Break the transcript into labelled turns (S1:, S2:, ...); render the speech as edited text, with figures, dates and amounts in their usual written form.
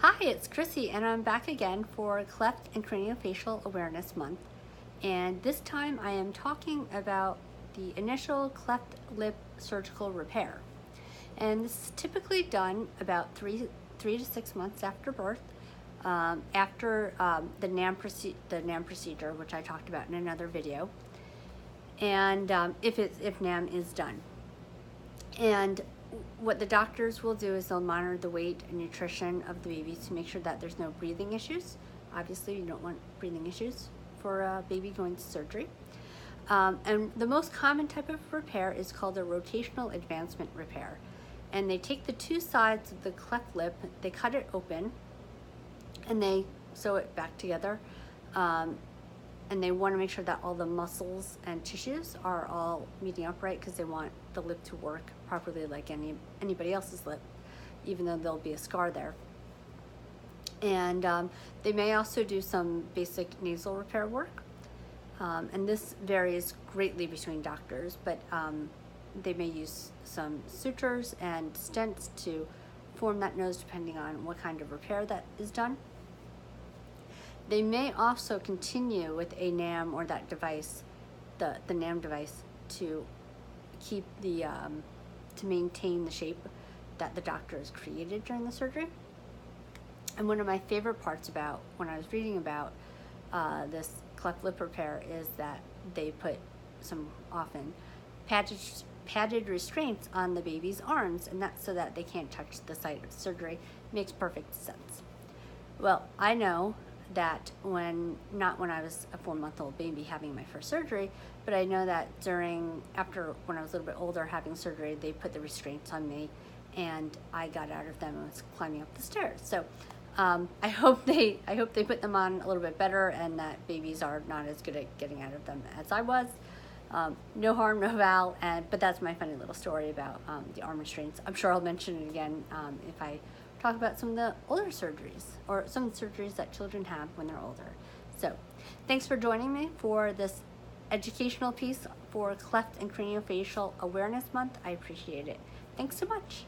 S1: Hi, it's Chrissy, and I'm back again for Cleft and Craniofacial Awareness Month. And this time I am talking about the initial cleft lip surgical repair. And this is typically done about three to 6 months after birth, after the NAM procedure, which I talked about in another video, and if NAM is done. And what the doctors will do is they'll monitor the weight and nutrition of the baby to make sure that there's no breathing issues. Obviously, you don't want breathing issues for a baby going to surgery. And the most common type of repair is called a rotational advancement repair. And they take the two sides of the cleft lip, they cut it open, and they sew it back together. And they want to make sure that all the muscles and tissues are all meeting up right, because they want the lip to work properly like anybody else's lip, even though there'll be a scar there. And they may also do some basic nasal repair work. And this varies greatly between doctors, but they may use some sutures and stents to form that nose depending on what kind of repair that is done. They may also continue with a NAM or that device, the NAM device, to keep the to maintain the shape that the doctor has created during the surgery. And one of my favorite parts about when I was reading about this cleft lip repair is that they put some often padded restraints on the baby's arms, and that's so that they can't touch the site of surgery. Makes perfect sense. Well, I know that not when I was a 4-month-old baby having my first surgery, but I know that after when I was a little bit older having surgery, they put the restraints on me, and I got out of them and was climbing up the stairs. So I hope they put them on a little bit better, and that babies are not as good at getting out of them as I was. No harm, no foul, but that's my funny little story about the arm restraints. I'm sure I'll mention it again if I talk about some of the older surgeries, or some of the surgeries that children have when they're older. So thanks for joining me for this educational piece for Cleft and Craniofacial Awareness Month. I appreciate it. Thanks so much.